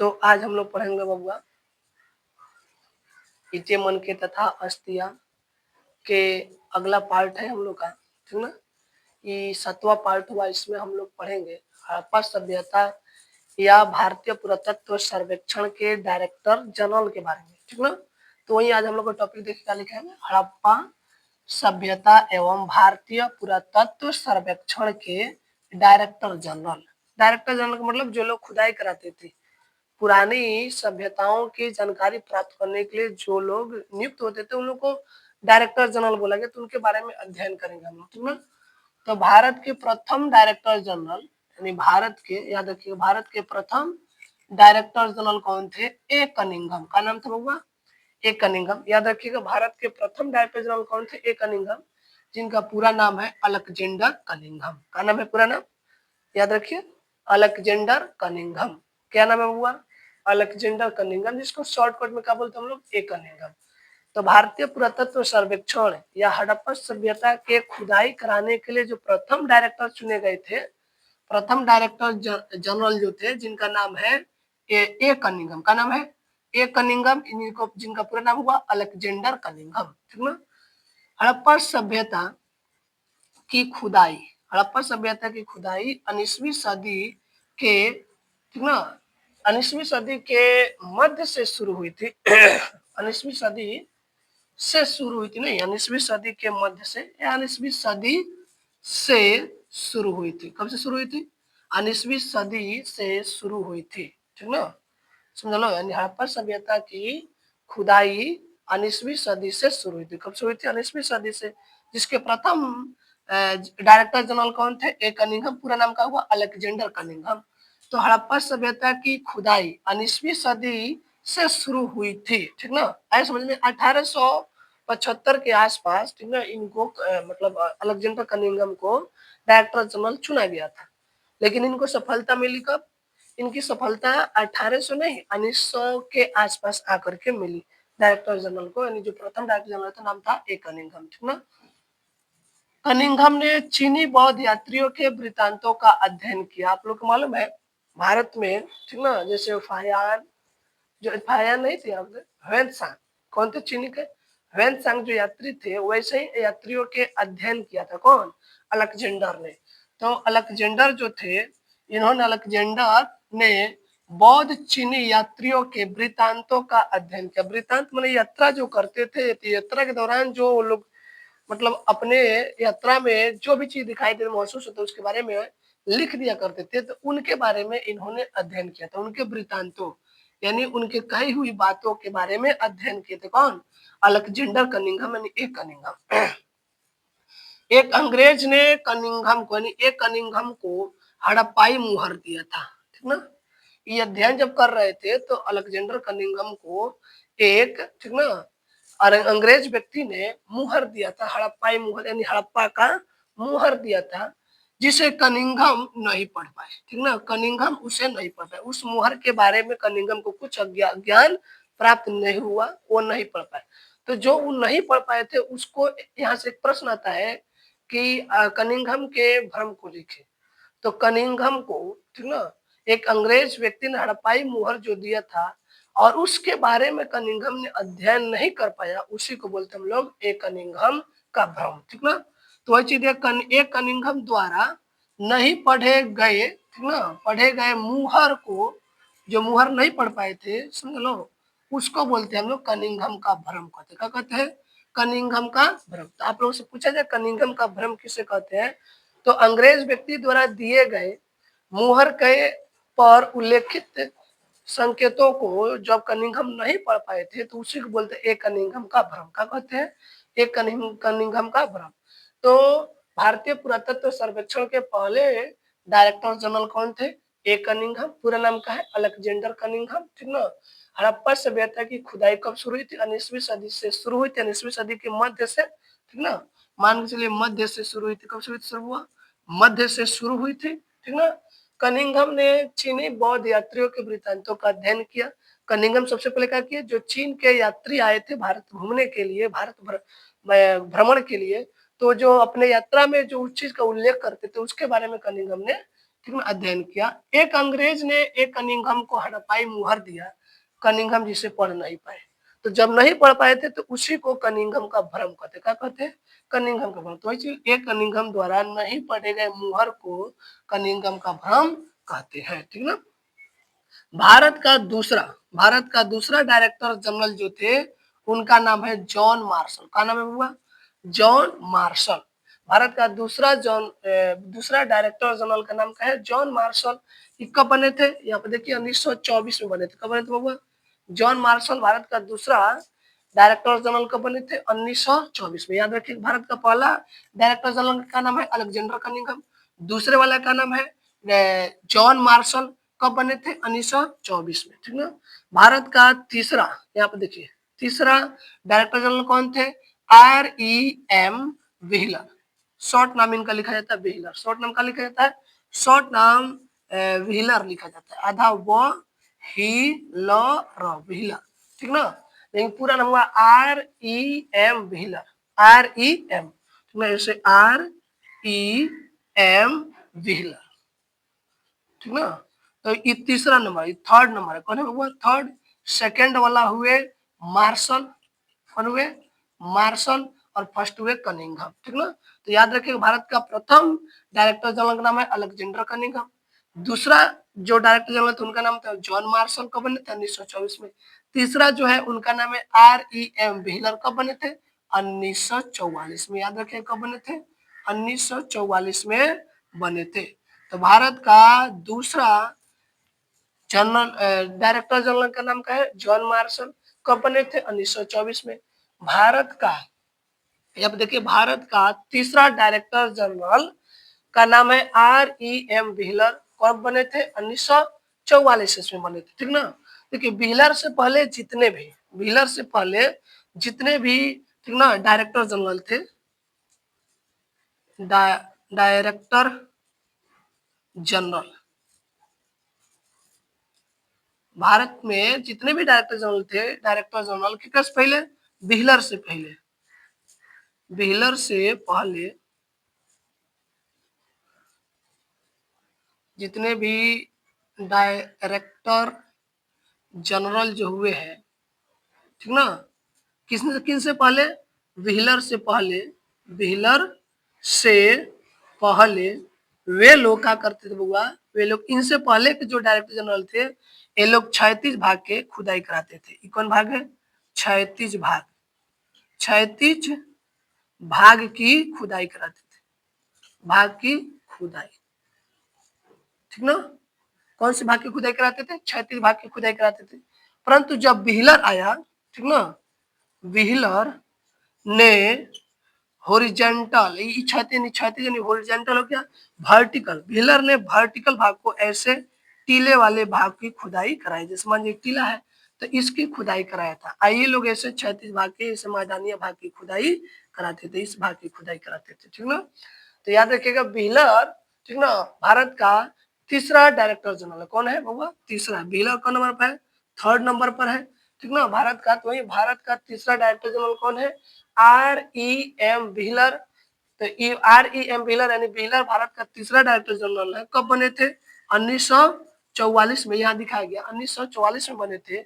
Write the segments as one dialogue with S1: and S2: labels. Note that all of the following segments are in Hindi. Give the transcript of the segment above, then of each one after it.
S1: तो आज हम लोग पढ़ेंगे बबुआ इचे मन के तथा अस्तिया के अगला पार्ट है हम लोग का, ठीक ना। ये 7वां पार्ट हुआ, इसमें हम लोग पढ़ेंगे हड़प्पा सभ्यता या भारतीय पुरातत्व सर्वेक्षण के डायरेक्टर जनरल के बारे में, ठीक ना। तो वही आज हम लोग का टॉपिक देखिए क्या लिखा है, हड़प्पा सभ्यता एवं भारतीय पुरातत्व सर्वेक्षण के डायरेक्टर जनरल। डायरेक्टर जनरल का मतलब जो लोग खुदाई कराते थे, पुरानी सभ्यताओं की जानकारी प्राप्त करने के लिए जो लोग नियुक्त होते थे उन लोग को डायरेक्टर जनरल बोला गया। तो उनके बारे में अध्ययन करेंगे हम लोग, ठीक ना। तो भारत के प्रथम डायरेक्टर जनरल यानी भारत के, याद रखिए, भारत के प्रथम डायरेक्टर जनरल कौन थे? ए कनिंघम। का नाम था बउआ? ए कनिंघम। याद रखिएगा, भारत के प्रथम डायरेक्टर जनरल कौन थे? ए कनिंघम, जिनका पूरा नाम है अलेक्जेंडर कनिंघम। का नाम है पूरा नाम? याद रखिए, अलेक्जेंडर कनिंघम। क्या नाम है बउआ? अलेक्जेंडर कनिंघम, जिसको शॉर्टकट में क्या बोलते हैं हम लोग? ए कनिंघम। तो भारतीय पुरातत्व सर्वेक्षण या हड़प्पा सभ्यता के खुदाई कराने के लिए जो प्रथम डायरेक्टर चुने गए थे, प्रथम डायरेक्टर जनरल जो थे, जिनका नाम है ए कनिंघम। का नाम है? ए कनिंघम। इनको जिनका पूरा नाम हुआ अलेक्जेंडर कनिंघम, ठीक ना। हड़प्पा सभ्यता की खुदाई, हड़प्पा सभ्यता की खुदाई 19वीं सदी के, ठीक ना, 19वीं सदी के मध्य से शुरू हुई थी। 19वीं सदी से शुरू हुई थी, नहीं, 19वीं सदी के मध्य से, 19वीं सदी से शुरू हुई थी। कब से शुरू हुई थी? 19वीं सदी से शुरू हुई थी, ठीक ना। समझ लो, यानी हड़प्पा सभ्यता की खुदाई 19वीं सदी से शुरू हुई थी। कब से हुई थी? 19वीं सदी से। जिसके प्रथम डायरेक्टर जनरल कौन थे? ए कनिंघम। पूरा नाम का हुआ अलेक्जेंडर कनिंघम। तो हड़प्पा सभ्यता की खुदाई 19वीं सदी से शुरू हुई थी, ठीक ना। आए समझ में? 1875 के आसपास, ठीक ना, इनको मतलब अलेक्जेंडर कनिंघम को डायरेक्टर जनरल चुना गया था। लेकिन इनको सफलता मिली कब? इनकी सफलता 1800 नहीं, 1900 के आसपास आकर के मिली डायरेक्टर जनरल को। यानी जो प्रथम डायरेक्टर जनरल था नाम था ए कनिंघम, ठीक ना। कनिंघम ने चीनी बौद्ध यात्रियों के वृतांतों का अध्ययन किया। आप लोग को मालूम है भारत में, ठीक ना, जैसे फाहियान, जो फाहियान नहीं थे, ह्वेनसांग कौन थे? चीनी के ह्वेनसांग जो यात्री थे, वैसे ही यात्रियों के अध्ययन किया था कौन? अलेक्जेंडर ने। तो अलेक्जेंडर जो थे, इन्होंने, अलेक्जेंडर ने बौद्ध चीनी यात्रियों के वृतांतों का अध्ययन किया। वृतांत माने यात्रा जो करते थे, यात्रा के दौरान जो लोग मतलब अपने यात्रा में जो भी चीज दिखाई दे, महसूस होता है, उसके बारे में लिख दिया करते थे। तो उनके बारे में इन्होंने अध्ययन किया था, उनके वृतांतों यानी उनके कही हुई बातों के बारे में अध्ययन किए थे कौन? अलेक्जेंडर कनिंघम यानी ए कनिंघम। एक अंग्रेज ने कनिंघम को, यानी ए कनिंघम को हड़प्पाई मुहर दिया था, ठीक ना। ये अध्ययन जब कर रहे थे तो अलेक्जेंडर कनिंघम को एक, ठीक ना, और अंग्रेज व्यक्ति ने मुहर दिया था, हड़प्पाई मुहर यानी हड़प्पा का मुहर दिया था, जिसे कनिंघम नहीं पढ़ पाए, ठीक ना। कनिंघम उसे नहीं पढ़ पाए, उस मुहर के बारे में कनिंघम को कुछ ज्ञान प्राप्त नहीं हुआ, वो नहीं पढ़ पाए। तो जो वो नहीं पढ़ पाए थे, उसको यहाँ से एक प्रश्न आता है कि कनिंघम के भ्रम को लिखे। तो कनिंघम को, ठीक ना, एक अंग्रेज व्यक्ति ने हड़प्पाई मुहर जो दिया था और उसके बारे में कनिंघम ने अध्ययन नहीं कर पाया, उसी को बोलते हम लोग ए कनिंघम का भ्रम, ठीक ना। तो वही चीज ए कनिंघम द्वारा नहीं पढ़े गए, ठीक ना, पढ़े गए मुहर को, जो मुहर नहीं पढ़ पाए थे, समझ लो, उसको बोलते हैं हम लोग कनिंघम का भ्रम कहते हैं। क्या कहते हैं? कनिंघम का भ्रम। तो आप लोगों से पूछा जाए कनिंघम का भ्रम किसे कहते हैं, तो अंग्रेज व्यक्ति द्वारा दिए गए मुहर के पर उल्लेखित संकेतों को जब कनिंघम नहीं पढ़ पाए थे, तो उसी को बोलते हैं एक कनिंघम का भ्रम। क्या कहते हैं? एक कनिंघम का भ्रम। तो भारतीय पुरातत्व सर्वेक्षण के पहले डायरेक्टर जनरल कौन थे? ए कनिंघम। पूरा नाम का है अलेक्जेंडर कनिंघम, ठीक ना। हड़प्पा सभ्यता की खुदाई कब शुरू हुई थी? 19वीं सदी से शुरू हुई थी, 19वीं सदी के मध्य से, ठीक ना। मान के चलिए मध्य से शुरू हुई थी। कब शुरू हुआ? मध्य से शुरू हुई थी, ठीक ना। कनिंघम ने चीनी बौद्ध यात्रियों के वृत्तांतों का अध्ययन किया। कनिंघम सबसे पहले क्या किया? जो चीन के यात्री आए थे भारत घूमने के लिए, भारत भ्रमण के लिए, तो जो अपने यात्रा में जो उस चीज का उल्लेख करते थे, उसके बारे में कनिंघम ने ठीक है, अध्ययन किया। एक अंग्रेज ने एक कनिंघम को हड़प्पाई मुहर दिया, कनिंघम जिसे पढ़ नहीं पाए। तो जब नहीं पढ़ पाए थे तो उसी को कनिंघम का भ्रम कहते, क्या कहते हैं? कनिंघम का भ्रम। तो वही चीज, एक कनिंघम द्वारा नहीं पढ़े गए मुहर को कनिंघम का भ्रम कहते हैं, ठीक ना। भारत का दूसरा डायरेक्टर जनरल जो थे उनका नाम है जॉन मार्शल। क्या नाम है हुआ? John Marshall. भारत का दूसरा डायरेक्टर जनरल का नाम क्या है? John Marshall. ये कब बने थे? यहाँ पे देखिए 1924 में बने थे। कब बने थे बाबा? जॉन मार्शल भारत का दूसरा डायरेक्टर जनरल कब बने थे? 1924 में। याद रखिए, भारत का पहला डायरेक्टर जनरल का नाम है अलेक्जेंडर कनिंघम, दूसरे वाला का नाम है जॉन मार्शल। कब बने थे? 1924 में, ठीक ना। भारत का तीसरा, यहाँ पे देखिए, तीसरा डायरेक्टर जनरल कौन थे? REM wheeler. शॉर्ट नाम इनका लिखा जाता है व्हीलर। शॉर्ट नाम का लिखा जाता है, शॉर्ट नाम व्हीलर लिखा जाता है, आधा व ही ल र व्हीलर, ठीक ना। लेकिन पूरा नाम हुआ REM व्हीलर। REM, ठीक ना, जैसे REM व्हीलर, ठीक ना। तो ये तीसरा नंबर, ये थर्ड नंबर है। कौन है हुआ? थर्ड। सेकंड वाला हुए मार्शल। कौन हुए? मार्शल। और फर्स्ट हुए कनिंघम, ठीक ना। तो याद रखिए, भारत का प्रथम डायरेक्टर जनरल का नाम है अलेक्जेंडर कनिंघम। दूसरा जो डायरेक्टर जनरल थे उनका नाम था जॉन मार्शल। कब बने थे? 1924 में। तीसरा जो है उनका नाम है REM व्हीलर। कब बने थे? 1944 में। याद रखिए, कब बने थे? 1944 में बने थे। तो भारत का दूसरा डायरेक्टर जनरल का नाम क्या है? John Marshall. कब बने थे? 1924 में। भारत का, अब देखिए, भारत का तीसरा डायरेक्टर जनरल का नाम है REM व्हीलर। कब बने थे? 1944 ईस्वी में बने थे, ठीक ना। देखिए, व्हीलर से पहले जितने भी, ठीक ना, डायरेक्टर जनरल थे, डायरेक्टर जनरल, भारत में जितने भी डायरेक्टर जनरल थे, डायरेक्टर जनरल किससे पहले? व्हीलर से पहले। व्हीलर से पहले जितने भी डायरेक्टर जनरल जो हुए हैं, ठीक ना, किसने किन से पहले? व्हीलर से पहले। व्हीलर से पहले वे लोग क्या करते थे बुआ? वे लोग, इनसे पहले के जो डायरेक्टर जनरल थे, ये लोग क्षैतिज भाग के खुदाई कराते थे। ये कौन भाग है? क्षैतिज भाग। क्षैतिज भाग की खुदाई कराते थे। भाग की खुदाई, ठीक ना। कौन से भाग की खुदाई कराते थे? क्षैतिज भाग की खुदाई कराते थे। परंतु जब व्हीलर आया, ठीक ना, व्हीलर ने हॉरिजॉन्टल, क्षैतिज यानी हॉरिजॉन्टल हो गया, वर्टिकल। व्हीलर ने वर्टिकल भाग को, ऐसे टीले वाले भाग की खुदाई कराई। जैसे मान लीजिए टीला है तो इसकी खुदाई कराया था। आइए लोग ऐसे क्षैतिज भाग के, ऐसे मैदानी भाग की खुदाई कराते थे, इस भाग की खुदाई कराते थे, ठीक ना। तो याद रखिएगा, व्हीलर, ठीक ना, भारत का तीसरा डायरेक्टर जनरल। कौन है बाबा? तीसरा। व्हीलर कौन नंबर पर है? थर्ड नंबर पर है, ठीक ना। भारत का, तो वही भारत का तीसरा डायरेक्टर जनरल कौन है? REM wheeler. तो REM व्हीलर यानी व्हीलर भारत का तीसरा डायरेक्टर जनरल है। कब बने थे? 1944 में। यहाँ दिखाया गया 1944 में बने थे।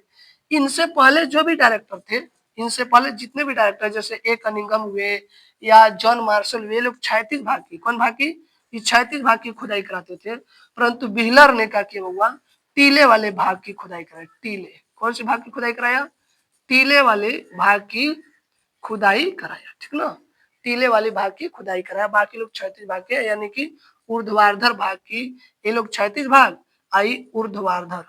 S1: इनसे पहले जो भी डायरेक्टर थे, इनसे पहले जितने भी डायरेक्टर, जैसे ए कनिंघम हुए या जॉन मार्शल, वे लोग क्षैतिज भाग की, कौन भाग की? ये क्षैतिज भाग की खुदाई कराते थे। परंतु व्हीलर ने क्या किया हुआ? टीले वाले भाग की खुदाई कराई। टीले, कौन से भाग की खुदाई कराया? टीले वाले भाग की खुदाई कराया, ठीक ना। टीले वाले भाग की खुदाई कराया। बाकी लोग क्षैतिज भाग के, यानी कि ऊर्ध्वाधर भाग की, ये लोग क्षैतिज भाग, आई ऊर्ध्वाधर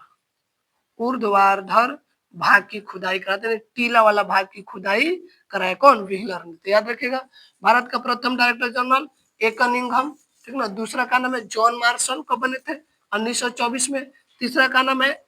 S1: भाग की खुदाई कराते हैं। टीला वाला भाग की खुदाई कराया कौन? व्हीलर ने। तो याद रखिएगा, भारत का प्रथम डायरेक्टर जनरल ए कनिंघम, ठीक ना। दूसरा का नाम है जॉन मार्शल। कब बने थे? 1924 में। तीसरा का नाम है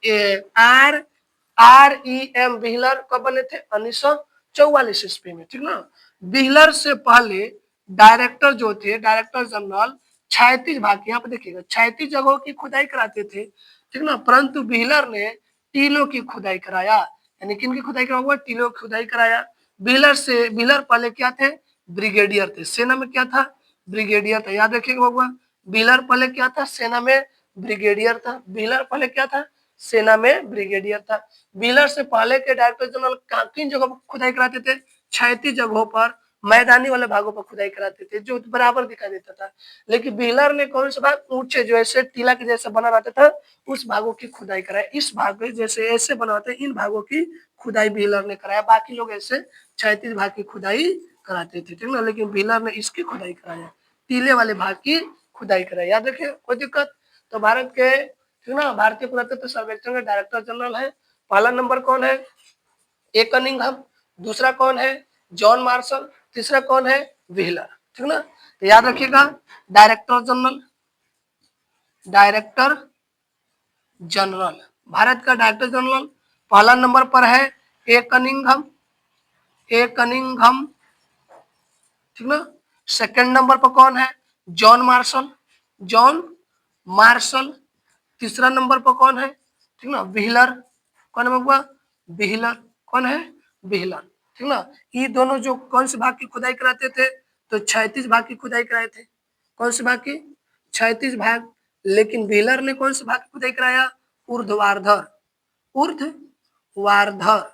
S1: REM व्हीलर। कब बने थे? 1944 ईस्वी में, ठीक ना। व्हीलर से पहले डायरेक्टर जो थे, डायरेक्टर जनरल, क्षैतिज भाग, यहाँ पे देखिएगा, क्षैतिज जगहों की खुदाई कराते थे, ठीक ना। परंतु व्हीलर ने टीलों की खुदाई कराया। यानी किन की खुदाई करा हुआ? टीलों की खुदाई कराया। व्हीलर पहले क्या थे? ब्रिगेडियर थे। सेना में क्या था? ब्रिगेडियर था। याद रखिएगा बाबा, व्हीलर पहले क्या था, सेना में ब्रिगेडियर था। व्हीलर पहले क्या था, सेना में ब्रिगेडियर था। व्हीलर से पहले के डायरेक्टर जनरल किन जगहों पर खुदाई कराते थे, 36 जगहों पर, मैदानी वाले भागों पर खुदाई कराते थे जो बराबर दिखाई देता था। लेकिन व्हीलर ने कौन सा भाग, ऊंचे जो ऐसे टीला के जैसे बना रहता था उस भागों की खुदाई कराई। इस भाग में जैसे ऐसे बनाते इन भागों की खुदाई व्हीलर ने कराया। बाकी लोग ऐसे 36 भाग की खुदाई कराते थे, ठीक ना। लेकिन व्हीलर ने इसकी खुदाई कराया, टीले वाले भाग की खुदाई कराई। याद रखिए, कोई दिक्कत। तो भारत के, ठीक ना, भारतीय पुरातत्व सर्वेक्षण के डायरेक्टर जनरल है, पहला नंबर कौन है, ए कनिंघम। दूसरा कौन है, जॉन मार्शल। तीसरा कौन है, व्हीलर, ठीक ना। तो याद रखिएगा, director general, director general, Bharat का डायरेक्टर जनरल पहला नंबर पर है ए कनिंघम, ए कनिंघम, ठीक ना। सेकंड नंबर पर कौन है, जॉन मार्शल, जॉन मार्शल। तीसरा नंबर पर कौन है, ठीक ना, व्हीलर। कौन है बाबा, व्हीलर। कौन है, व्हीलर, ठीक ना। ये दोनों जो कौन से भाग की खुदाई कराते थे, तो 36 भाग की खुदाई कराए थे। कौन से भाग की, 36 भाग। लेकिन व्हीलर ने कौन से भाग की खुदाई कराया, ऊर्ध्वाधर, ऊर्ध्वाधर,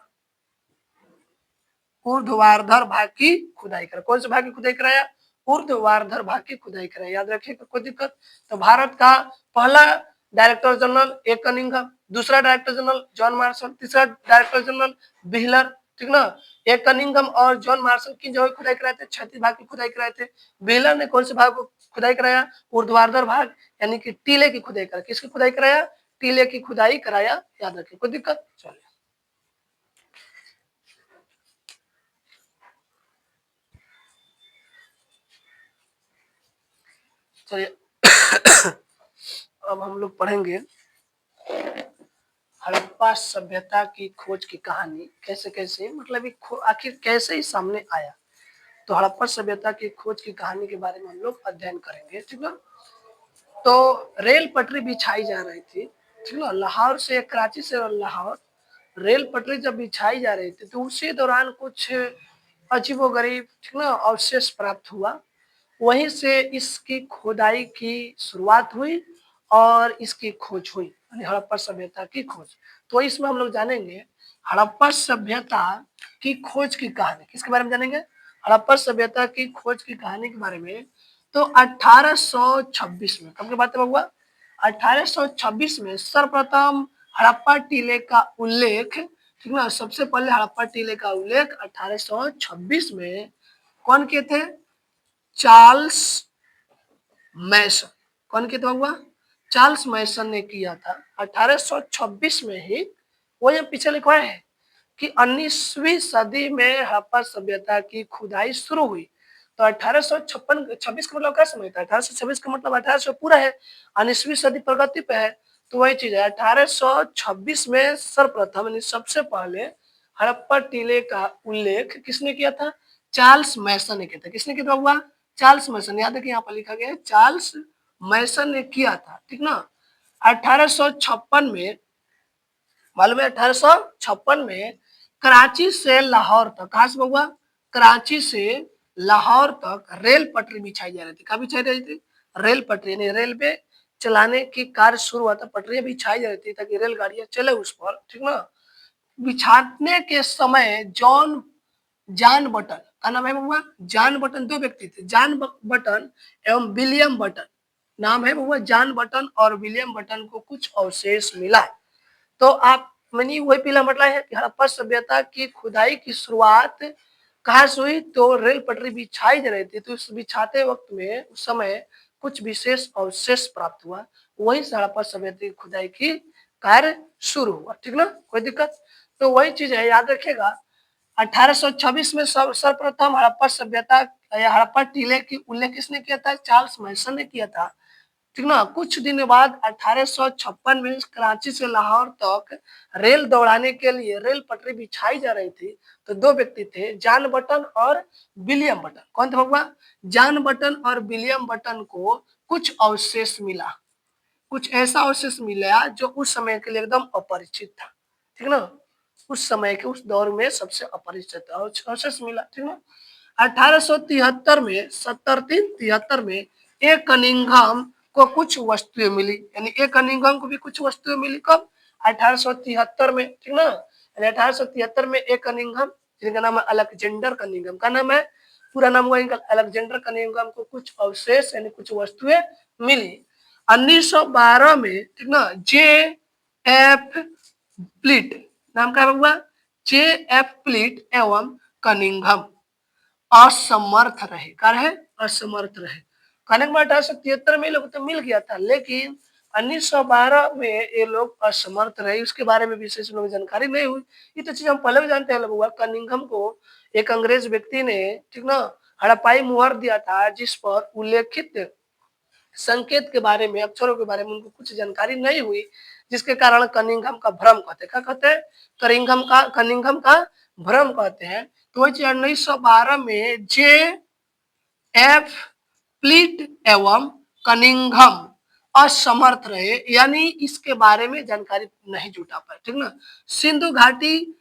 S1: ऊर्ध्वाधर भाग की खुदाई करा। कौन से भाग की खुदाई कराया, ऊर्ध्वाधर भाग की खुदाई कराया। याद रखिएगा, कोई दिक्कत। तो भारत का पहला डायरेक्टर जनरल ए कनिंघम, दूसरा डायरेक्टर जनरल जॉन मार्शल, तीसरा डायरेक्टर जनरल व्हीलर, ठीक ना। ए कनिंघम और जॉन मार्शल की जो खुदाई कराए थे, 36 भाग की खुदाई कराए थे। व्हीलर ने कौन से भाग को खुदाई कराया, ऊर्ध्वाधर भाग, यानी कि टीले की खुदाई कराया। किसकी खुदाई कराया, टीले की खुदाई कराया। याद रखिए, कोई दिक्कत। चलिए चलिए अब हम लोग पढ़ेंगे हड़प्पा सभ्यता की खोज की कहानी। कैसे कैसे, मतलब आखिर कैसे ही सामने आया। तो हड़प्पा सभ्यता की खोज की कहानी के बारे में हम लोग अध्ययन करेंगे, ठीक है। तो रेल पटरी बिछाई जा रही थी, ठीक ना, लाहौर से, कराची से लाहौर रेल पटरी जब बिछाई जा रही थी तो उसी दौरान कुछ अजीबोगरीब, ठीक ना, अवशेष प्राप्त हुआ। वहीं से इसकी खुदाई की शुरुआत हुई और इसकी खोज हुई, यानी हड़प्पा सभ्यता की खोज। तो इसमें हम लोग जानेंगे हड़प्पा सभ्यता की खोज की कहानी। किसके बारे में जानेंगे, हड़प्पा सभ्यता की खोज की कहानी के बारे में। तो 1826 में, कब की बात है बउआ, 1826 में सर्वप्रथम हड़प्पा टीले का उल्लेख, ठीक ना। सबसे पहले हड़प्पा टीले का उल्लेख 1826 में कौन किए थे, चार्ल्स मैसन। कौन किया हुआ, चार्ल्स मैसन ने किया था 1826 में ही। वो ये पीछे लिखवाए हैं कि 19वीं सदी में हड़प्पा सभ्यता की खुदाई शुरू हुई। तो 1856, 26 का मतलब क्या समय था, 1826 का मतलब 1800 पूरा है, 19वीं सदी प्रगति पे है। तो वही चीज है, 1826 में सर्वप्रथम, यानी सबसे पहले हड़प्पा टीले का उल्लेख किसने किया था, चार्ल्स मैसन ने किया था। किसने किया हुआ, चार्ल्स मैसन। याद है कि यहाँ पर लिखा गया है चार्ल्स मैसन ने किया था, ठीक ना। 1856 में, मालूम है, 1856 में कराची से लाहौर तक, कहा से हुआ, कराची से लाहौर तक रेल पटरी बिछाई जा रही थी। कहा बिछाई रही थी, रेल पटरी, यानी रेलवे चलाने की कार्य शुरू हुआ था, पटरियां बिछाई जा रही थी ताकि रेलगाड़ियां चले उस पर, ठीक ना। बिछाने के समय जॉन बटन का नाम है बउआ, जॉन बटन, दो व्यक्ति थे, जॉन बटन एवं विलियम बटन, नाम है बउआ जॉन बटन और विलियम बटन को कुछ अवशेष मिला। तो आप मैंने वही पीला मतलब है कि हड़प्पा सभ्यता की खुदाई की शुरुआत कहाँ से हुई, तो रेल पटरी बिछाई जा रही थी, तो उस बिछाते वक्त में उस समय कुछ विशेष अवशेष प्राप्त हुआ। वही से हड़प्पा सभ्यता की खुदाई की कार्य शुरू हुआ, ठीक ना, कोई दिक्कत। तो वही चीज है, याद रखेगा। 1826 में सर्वप्रथम हड़प्पा सभ्यता या हड़प्पा टीले की उल्लेख किसने किया था, चार्ल्स मैसन ने किया था, ठीक ना। कुछ दिन बाद 1856 में कराची से लाहौर तक रेल दौड़ाने के लिए रेल पटरी बिछाई जा रही थी। तो दो व्यक्ति थे, जॉन बटन और विलियम बटन। कौन थे भगवान, जॉन बटन और विलियम बटन को कुछ अवशेष मिला, कुछ ऐसा अवशेष मिला जो उस समय के लिए एकदम अपरिचित था, ठीक ना। उस समय के, उस दौर में सबसे अपरिचित अवशेष मिला, ठीक ना। 1873 में 73 में एक कनिंघम को कुछ वस्तुएं मिली, यानी ए कनिंघम को भी कुछ वस्तुएं मिली। कब? 1873 में, ठीक ना। 1873 में ए कनिंघम, जिनका नाम है अलेक्जेंडर कनिंघम, का नाम है, पूरा नाम हुआ इनका अलेक्जेंडर कनिंघम, को कुछ अवशेष यानी कुछ वस्तुएं मिली। 1912 में, ठीक ना, जे एफ प्लिट, नाम क्या हुआ? जे एफ प्लिट एवं कनिंघम असमर्थ रहे। क्या रहे? असमर्थ रहे। कहने के बाद 1873 में लोग तो मिल गया था, लेकिन 1912 में ये लोग असमर्थ रहे। उसके बारे में विशेष लोग जानकारी नहीं हुई। ये तो चीज हम पहले भी जानते हैं लोग हुआ। कनिंघम को एक अंग्रेज व्यक्ति ने, ठीक ना, हड़प्पाई मुहर दिया था, जिस पर उल्लेखित संकेत के बारे में, अक्षरों के बारे में उनको कुछ जानकारी नहीं हुई, जिसके कारण कनिंघम का भ्रम कहते हैं। क्या कहते हैं? कनिंघम का भ्रम कहते हैं। तो वही 1912 में जे एफ प्लिट एवं कनिंघम असमर्थ रहे, यानी इसके बारे में जानकारी नहीं जुटा पाए, ठीक ना। सिंधु घाटी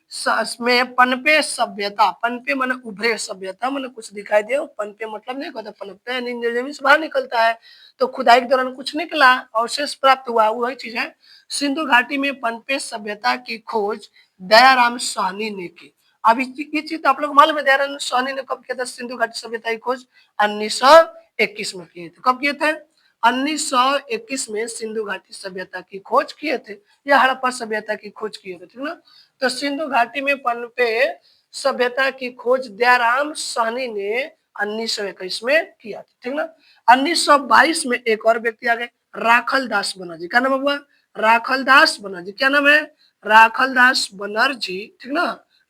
S1: में पनपे सभ्यता, पनपे माने उभरे, सभ्यता माने कुछ दिखाई दे, पनपे मतलब नहीं कहता पनपते हैं, जमीन से बाहर निकलता है। तो खुदाई के दौरान कुछ निकला, अवशेष प्राप्त हुआ, वही चीज है। सिंधु घाटी में पनपे सभ्यता की खोज दयाराम साहनी ने की। अब ये चीज तो आप लोग मालूम है, दयाराम साहनी ने कब किया था सिंधु घाटी सभ्यता की खोज? 1921 में किए थे। कब किए थे? 1921 में सिंधु घाटी सभ्यता की खोज किए थे, या हड़प्पा सभ्यता की खोज किए थे, ठीक ना। तो सिंधु घाटी में पनपे सभ्यता की खोज दयाराम साहनी ने 1921 में किया था, ठीक ना। 1922 में एक और व्यक्ति आ गए, राखल दास बनर्जी। क्या नाम हुआ? राखल दास बनर्जी। क्या नाम है? राखल दास बनर्जी, ठीक ना।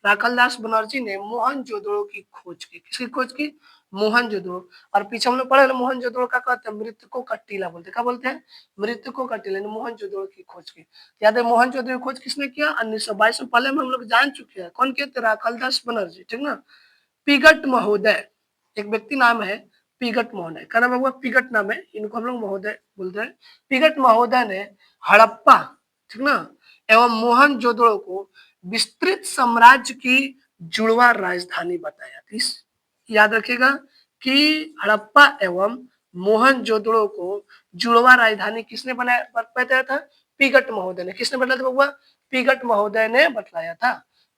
S1: राखल दास बनर्जी ने मोहनजोदड़ो की खोज की। किसकी खोज की? मोहनजोदड़ो। और पीछे हम लोग पढ़े मोहनजोदड़ो का कहते हैं मृतकों का टीला बोलते हैं। क्या बोलते हैं? मृतकों का टीला। मोहनजोदड़ो की खोज की। याद है मोहनजोदड़ो की खोज किसने किया? 1922 में। पहले में हम लोग जान चुके हैं। कौन किए थे? राखल दास बनर्जी, ठीक ना। पिगट महोदय, एक व्यक्ति नाम है पिगट महोदय। क्या नाम है? पिगट नाम है, इनको हम लोग महोदय बोलते हैं। पिगट महोदय ने हड़प्पा, ठीक ना, एवं मोहनजोदड़ो को विस्तृत साम्राज्य की जुड़वा राजधानी बताया। इस याद रखिएगा कि हड़प्पा एवं मोहनजोदड़ो को जुड़वा राजधानी किसने बताया था? पिगट महोदय ने। किसने बताया था बउआ? पिगट महोदय ने बतलाया था।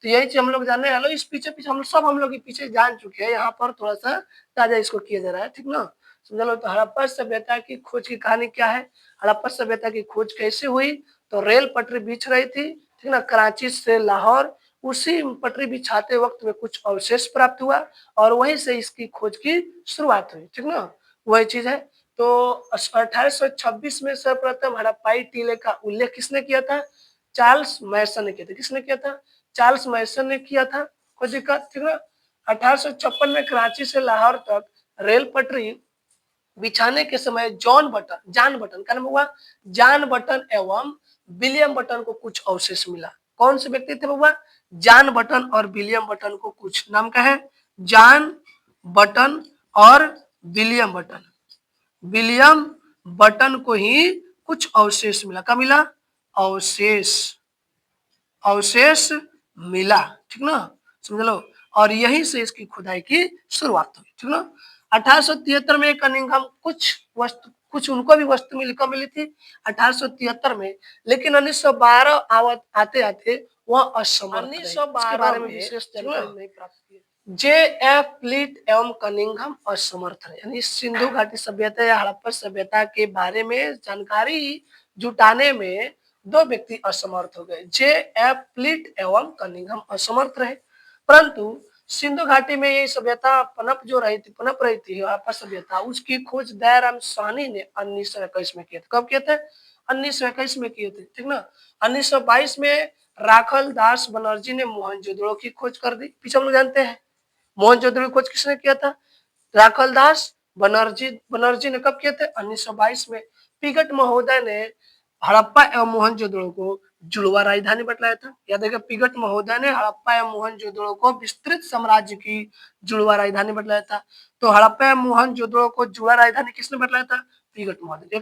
S1: तो यही चीज हम लोग जानने वाले। इस पीछे पीछे हम सब हम लोग पीछे जान चुके हैं, यहाँ पर थोड़ा सा ताजा इसको किया जा रहा है, ठीक ना। समझ लो। तो हड़प्पा सभ्यता की खोज की कहानी क्या है? हड़प्पा सभ्यता की खोज कैसे हुई? तो रेल पटरी बिछ रही थी, ठीक ना, कराची से लाहौर। उसी पटरी बिछाते वक्त में कुछ अवशेष प्राप्त हुआ, और वहीं से इसकी खोज की शुरुआत हुई, ठीक ना। वही चीज है। तो 1826 में सर्वप्रथम हड़प्पाई टीले का उल्लेख किसने किया था? चार्ल्स मैसन ने किया था। किसने किया था? चार्ल्स मैसन ने किया था। कोई दिक्कत, ठीक है। 1856 में कराची से लाहौर तक रेल पटरी बिछाने के समय जान बटन का नाम हुआ, जान बटन एवं विलियम बटन को कुछ अवशेष मिला। कौन से व्यक्ति थे बाबा? जान बटन और विलियम बटन को कुछ, नाम क्या है? जान बटन और विलियम बटन। विलियम बटन को ही कुछ अवशेष मिला। क्या मिला? अवशेष, अवशेष मिला, ठीक ना। समझ लो। और यहीं से इसकी खुदाई की शुरुआत हुई, ठीक ना। 1873 में कनिंघम कुछ उनको भी वस्तु मिली। कब मिली थी? 1873 में। लेकिन 1912 आते आते वह असमर्थ रहे। 1912 में विशेष जानकारी नहीं प्राप्त की। जे एफ प्लिट एवं कनिंघम असमर्थ रहे, यानी सिंधु घाटी सभ्यता या हड़प्पा सभ्यता के बारे में जानकारी जुटाने में दो व्यक्ति असमर्थ हो गए। जे एफ प्लिट एवं कनिंघम असमर्थ रहे। परंतु सिंधु घाटी में ये सभ्यता पनप रही थी हड़प्पा सभ्यता, उसकी खोज दयाराम साहनी ने 1921 में किया था। कब किए थे? 1921 में किए थे, ठीक ना। 1922 में राखल दास बनर्जी ने मोहनजोदड़ो की खोज कर दी। पीछे हम लोग जानते हैं मोहनजोदड़ो की खोज किसने किया था? राखल दास बनर्जी ने कब किए थे? 1922 में। पिगट महोदय ने हड़प्पा एवं मोहनजोदड़ो को जुड़वा राजधानी बतलाया था। याद है, पिगट महोदय ने हड़प्पा एवं मोहनजोदड़ो को विस्तृत साम्राज्य की जुड़वा राजधानी बतलाया था। तो हड़प्पा एवं मोहनजोदड़ो को जुड़वा राजधानी किसने बतलाया था? पिगट महोदय।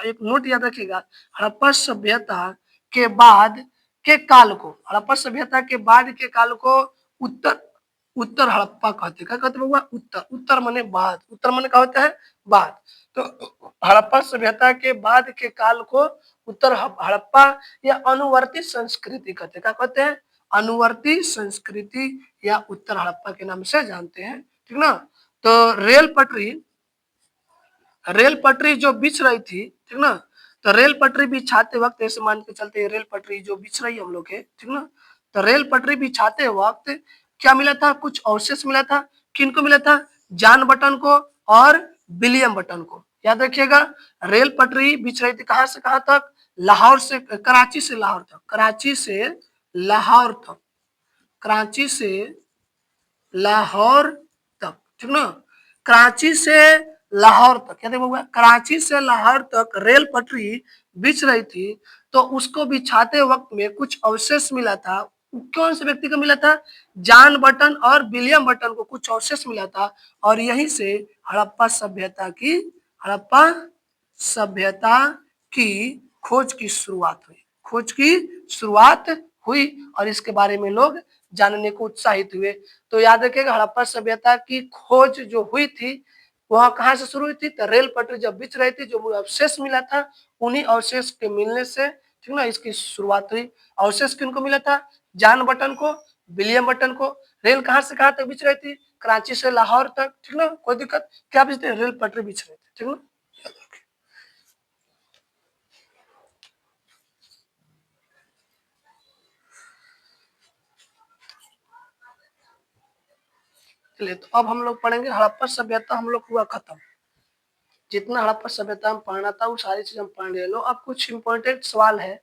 S1: एक नोट याद रखिएगा, हड़प्पा सभ्यता के बाद के काल को, हड़प्पा सभ्यता के बाद के काल को उत्तर उत्तर हड़प्पा कहते। क्या कहते बाबा? उत्तर। उत्तर माने बाद। उत्तर माने क्या होता है? बाद। तो हड़प्पा सभ्यता के बाद के काल को उत्तर हड़प्पा या अनुवर्ती संस्कृति कहते हैं। क्या कहते हैं? अनुवर्ती संस्कृति या उत्तर हड़प्पा के नाम से जानते हैं, ठीक ना। तो रेल पटरी जो बिछ रही थी, ठीक ना, तो रेल पटरी बिछाते वक्त ऐसे मान के चलते हैं, रेल पटरी जो बिछ रही है हम लोग के, ठीक ना, तो रेल पटरी बिछाते वक्त क्या मिला था? कुछ अवशेष मिला था। किनको मिला था? जॉन बटन को और विलियम बटन को। याद रखिएगा, रेल पटरी बिछ रही थी कहां से कहां तक? लाहौर से, कराची से लाहौर तक, कराची से लाहौर तक, कराची से लाहौर तक, ठीक ना, कराची से लाहौर तक, क्या देखो, कराची से लाहौर तक रेल पटरी बिछ रही थी। तो उसको बिछाते वक्त में कुछ अवशेष मिला था। कौन से व्यक्ति को मिला था? जॉन बटन और विलियम बटन को कुछ अवशेष मिला था, और यहीं से हड़प्पा सभ्यता की हड़प्पा सभ्यता की खोज की शुरुआत हुई, खोज की शुरुआत हुई, और इसके बारे में लोग जानने को उत्साहित हुए। तो याद रखिएगा, हड़प्पा सभ्यता की खोज जो हुई थी वह कहाँ से शुरू हुई थी? तो रेल पटरी जब बिछ रही थी, जो अवशेष मिला था, उन्हीं अवशेष के मिलने से, ठीक ना, इसकी शुरुआत हुई। अवशेष किनको मिला था? जॉन बटन को, विलियम बटन को। रेल कहाँ से कहाँ तक बिछ रही थी? कराची से लाहौर तक, ठीक ना, कोई दिक्कत? क्या बिछ रही? रेल पटरी बिछ रही थी, ठीक ना। चलिए, तो अब हम लोग पढ़ेंगे हड़प्पा सभ्यता हम लोग हुआ खत्म। जितना हड़प्पा सभ्यता में पढ़ना था वो सारी चीज हम पढ़ ले लो। अब कुछ इंपॉर्टेंट सवाल है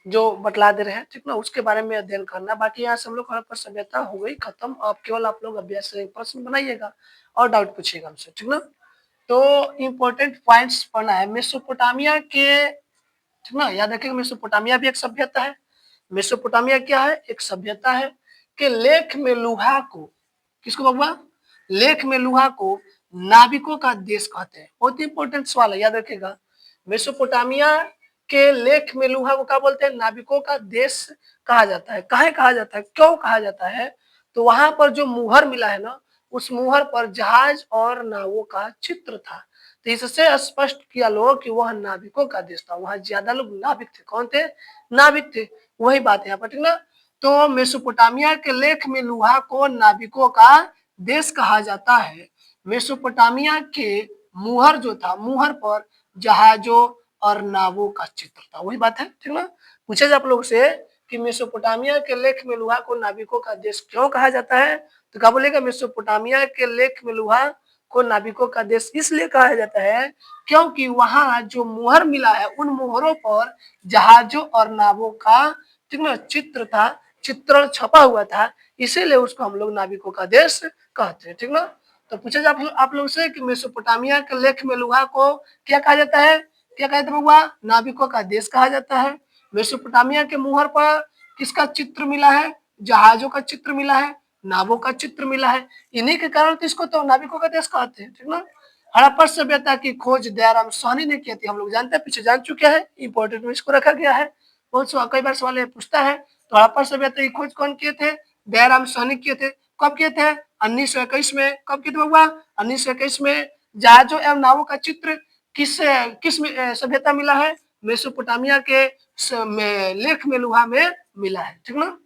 S1: जो बतला दे रहे हैं, ठीक ना, उसके बारे में अध्ययन करना। बाकी यहाँ से हम लोग हड़प्पा सभ्यता हो गई खत्म। अब केवल आप लोग अभ्यास से प्रश्न बनाइएगा और डाउट पूछिएगा हमसे, ठीक ना। तो इंपॉर्टेंट पॉइंट्स पढ़ना है। मेसोपोटामिया के, ठीक ना, याद रखिएगा, मेसोपोटामिया भी एक सभ्यता है। मेसोपोटामिया क्या है? एक सभ्यता है कि लेख में लोहा को, किसको बबुआ? लेख में लोहा को नाविकों का देश कहते हैं। बहुत इंपॉर्टेंट सवाल है, याद रखिएगा। मेसोपोटामिया के लेख में लोहा को क्या बोलते हैं? नाविकों का देश कहा जाता है। काहे कहा जाता है? क्यों कहा जाता है? तो वहां पर जो मुहर मिला है ना, उस मुहर पर जहाज और नावों का चित्र था। तो इससे स्पष्ट किया लोग कि वह नाविकों का देश था। वहां ज्यादा लोग नाविक थे। कौन थे? नाविक थे। वही बात है यहाँ पर, ठीक ना। तो मेसोपोटामिया के लेख में लोहा को नाविकों का देश कहा जाता है। मेसोपोटामिया के मुहर जो था, मुहर पर जहाजों और नावों का चित्र था। वही बात है, ठीक ना। पूछे जाए आप लोग से कि मेसोपोटामिया के लेख में लोहा को नाविकों का देश क्यों कहा जाता है, तो क्या बोलेगा? मेसोपोटामिया के लेख में लोहा को नाविकों का देश इसलिए कहा जाता है क्योंकि वहां जो मुहर मिला है, उन मुहरों पर जहाजों और नावों का, ठीक ना, चित्र था, चित्रण छपा हुआ था। इसीलिए उसको हम लोग नाविकों का देश कहते हैं, ठीक ना। तो पूछा जाए आप लोग से कि मेसोपोटामिया के लेख में लोहा को क्या कहा जाता है? क्या कहते हैं बउआ? नाविकों का देश कहा जाता है। मेसोपोटामिया के मुहर पर किसका चित्र मिला है? जहाजों का चित्र मिला है, नावों का चित्र मिला है। इन्हीं के कारण तो इसको तो नाविकों का देश कहते हैं, ठीक ना। हड़प्पा सभ्यता की खोज दयाराम साहनी ने की थी। हम लोग जानते हैं, पीछे जान चुके हैं, इंपॉर्टेंट में इसको रखा गया है। बहुत कई बार सवाल ये पूछता है। तो हड़प्पा सभ्यता की खोज कौन किए थे? दयाराम साहनी किए थे। कब किए थे? 1921 में। कब किए थे बउआ? 1921 में। जहाजों एवं नावों का चित्र किस किस सभ्यता मिला है? मेसोपोटामिया के लेख में लोहा में मिला है, ठीक ना।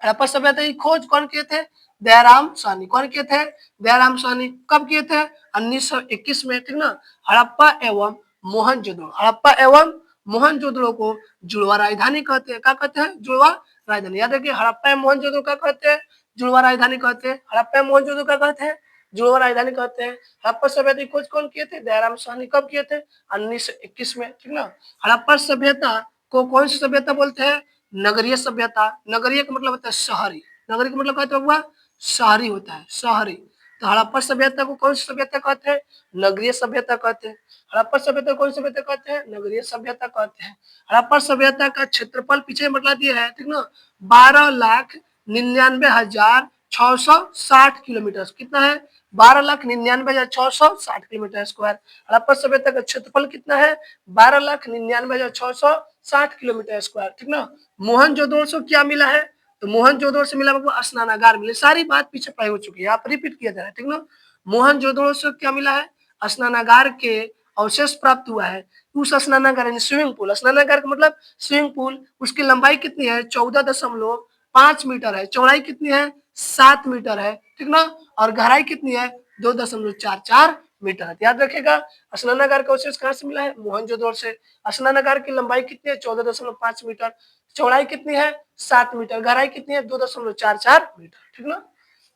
S1: हड़प्पा सभ्यता की खोज कौन किए थे? दयाराम साहनी। कौन किए थे? दयाराम साहनी। कब किए थे? 1921 में, ठीक ना। हड़प्पा एवं मोहनजोदड़ो, हड़प्पा एवं मोहनजोदड़ो को जुड़वा राजधानी कहते हैं। क्या कहते हैं? जुड़वा राजधानी। याद रखिए, हड़प्पा एवं मोहनजोदड़ो क्या कहते हैं? जुड़वा राजधानी कहते हैं। हड़प्पा एवं मोहनजोदड़ो क्या कहते हैं? जुड़वा राजधानी कहते हैं। हड़प्पा सभ्यता की खोज कौन किए थे? दयाराम साहनी। कब किए थे? 1921 में, ठीक ना। हड़प्पा सभ्यता को कौन सी सभ्यता बोलते हैं? नगरीय सभ्यता। नगरीय का मतलब होता है शहरी। नगरी का मतलब कहते हुआ शहरी होता है, शहरी। तो हड़प्पा सभ्यता को कौन सी सभ्यता कहते हैं? नगरीय सभ्यता कहते हैं। हड़प्पा सभ्यता कौन सी सभ्यता कहते हैं? नगरीय सभ्यता कहते हैं। हड़प्पा सभ्यता का क्षेत्रफल पीछे बतला दिया है, ठीक ना। 12,99,660 किलोमीटर। कितना है? 12,99,660 किलोमीटर स्क्वायर। हड़प्पा सभ्यता का क्षेत्रफल कितना है? 12,99,660 किलोमीटर स्क्वायर, ठीक ना। मोहनजोदड़ो से क्या मिला है? तो मोहनजोदड़ो से मिला बाबू स्नानागार मिले। सारी बात पीछे पढ़ाई हो चुकी है, आप रिपीट किया जा रहा है, ठीक ना। मोहनजोदड़ो से क्या मिला है? स्नानागार के अवशेष प्राप्त हुआ है। उस स्नानागार यानी स्विमिंग पूल, स्नानागार का मतलब स्विमिंग पूल, उसकी लंबाई कितनी है 14.5 मीटर है, चौड़ाई कितनी है 7 मीटर है, ठीक ना, और गहराई कितनी है 2.44 मीटर है। याद रखेगा स्नानागार का अवशेष कहाँ से मिला है, मोहनजोदड़ो से। स्नानागार की लंबाई कितनी है 14.5 मीटर, चौड़ाई कितनी है 7 मीटर, गहराई कितनी है 2.44 मीटर, ठीक ना।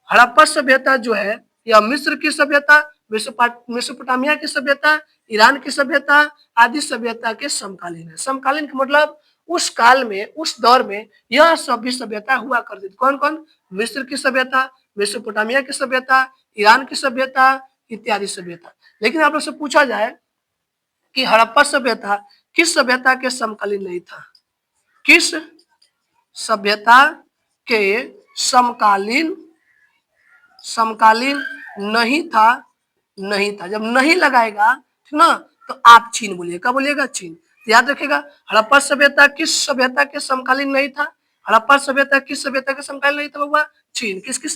S1: हड़प्पा सभ्यता जो है यह मिस्र की सभ्यता, मेसोपोटामिया की सभ्यता, ईरान की सभ्यता आदि सभ्यता के समकालीन है। समकालीन का मतलब उस काल में, उस दौर में यह सभी सभ्यता हुआ करती थी। कौन कौन, मिस्र की सभ्यता, मेसोपोटामिया की सभ्यता, ईरान की सभ्यता इत्यादि सभ्यता। लेकिन आप लोग से पूछा जाए कि हड़प्पा सभ्यता किस सभ्यता के समकालीन नहीं था, किस सभ्यता के समकालीन समकालीन नहीं था, नहीं था। जब नहीं लगाएगा ठीक ना, तो आप चीन बोलिए, क्या बोलिएगा, चीन। तो याद रखिएगा हड़प्पा सभ्यता किस सभ्यता के समकालीन नहीं था, हड़प्पा सभ्यता किस सभ्यता के समकालीन नहीं था बाबा, चीन। किसके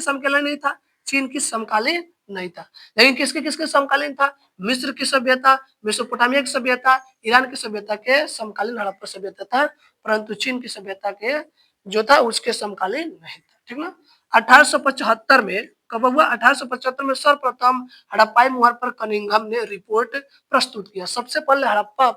S1: समकालीन नहीं था, चीन की समकालीन नहीं था। लेकिन किसके किसके समकालीन था, मिस्र की सभ्यता, मेसोपोटामिया की सभ्यता, ईरान की सभ्यता के समकालीन हड़प्पा सभ्यता था, परंतु चीन की सभ्यता के जो था उसके समकालीन नहीं था, ठीक ना। 1875 में कब हुआ, 1875 में सर्वप्रथम हड़प्पाई मुहर पर कनिंघम ने रिपोर्ट प्रस्तुत किया। सबसे पहले हड़प्पा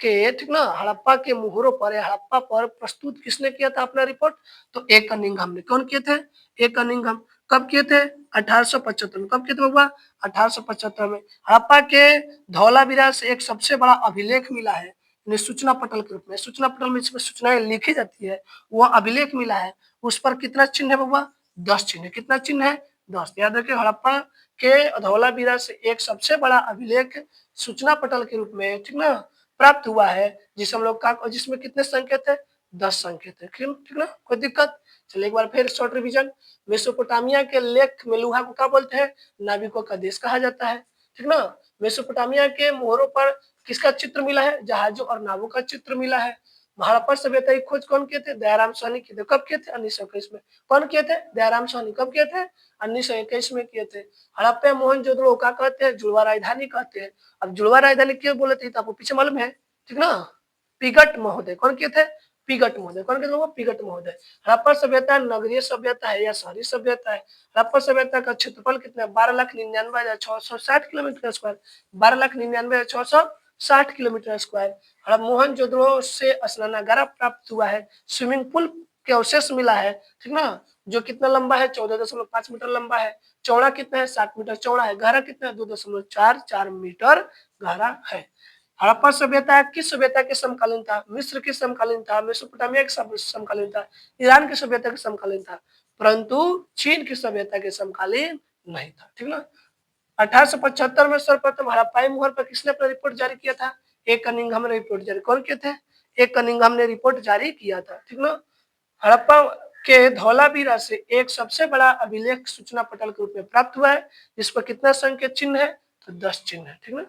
S1: के, ठीक ना, हड़प्पा के मुहरों पर या हड़प्पा पर प्रस्तुत किसने किया था अपना रिपोर्ट, तो ए कनिंघम ने। कौन किए थे, ए कनिंघम। कब किए थे, 1875 में। कब किए थे बाबा, 1875 में। हड़प्पा के धौलावीरा से एक सबसे बड़ा अभिलेख मिला है, सूचना पटल के रूप में। सूचना पटल में इसमें सूचनाएं लिखी जाती है, वह अभिलेख मिला है। उस पर कितना चिन्ह है बाबा, 10 चिन्ह है। कितना चिन्ह है, 10। याद रखिए हड़प्पा के धौलावीरा से एक सबसे बड़ा अभिलेख सूचना पटल के रूप में, ठीक ना, प्राप्त हुआ है, जिसे हम लोग का, जिसमें कितने संकेत है, 10 संकेत है, ठीक ना, कोई दिक्कत। चलिए एक बार फिर शॉर्ट रिवीजन। मेसोपोटामिया के लेख में लोहा को क्या बोलते हैं, नाविकों का देश कहा जाता है, ठीक ना। मेसोपोटामिया के मोहरों पर किसका चित्र मिला है, जहाजों और नावों का चित्र मिला है। हड़प्पा सभ्यता की खोज कौन किए थे, दयाराम साहनी किए थे। कब किए थे, 1921 में। कौन किए थे, दयाराम साहनी। कब किए थे, 1921 में किए थे। हड़प्पा मोहनजोदड़ो का कहते हैं, जुड़वा राजधानी कहते हैं। अब जुड़वा राजधानी क्यों बोले थे, तो आपको पीछे मालूम है, ठीक ना। पिगट महोदय, कौन किए थे, पिगट महोदय। कौन किए थे, पिगट महोदय। हड़प्पा सभ्यता नगरीय सभ्यता है या शहरी सभ्यता है। हड़प्पा सभ्यता का क्षेत्रफल कितना है, 12,99,660 किलोमीटर स्क्वायर, 12,99,660 किलोमीटर स्क्वायर। और मोहनजोदड़ो से स्नानागार प्राप्त हुआ है, स्विमिंग पूल के अवशेष मिला है, ठीक ना, जो कितना लंबा है 14.5 मीटर लंबा है, चौड़ा कितना है 7 मीटर चौड़ा है, गहरा कितना है 2.44 मीटर गहरा है। हड़प्पा सभ्यता किस सभ्यता के समकालीन था, मिस्र के समकालीन था, मेसोपोटामिया के समकालीन था, ईरान की सभ्यता के समकालीन था, परंतु चीन की सभ्यता के समकालीन नहीं था, ठीक ना। 1875 में सर्वप्रथम हड़प्पाई मुहर पर किसने अपना रिपोर्ट जारी किया था, एक कनिंघम ने रिपोर्ट जारी। कौन किए थे, एक कनिंघम ने रिपोर्ट जारी किया था, ठीक ना। हड़प्पा के धौलावीरा से एक सबसे बड़ा अभिलेख सूचना पटल के रूप में प्राप्त हुआ है, जिस पर कितना संख्या चिन्ह है, तो 10 चिन्ह है, ठीक ना।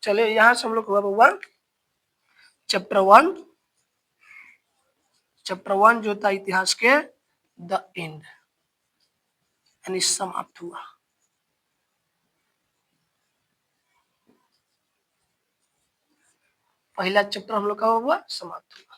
S1: चलिए यहाँ से हम लोग हुआ चैप्टर 1 जो था इतिहास के द एंड यानी समाप्त हुआ। पहला चैप्टर हम लोग का हुआ समाप्त हुआ।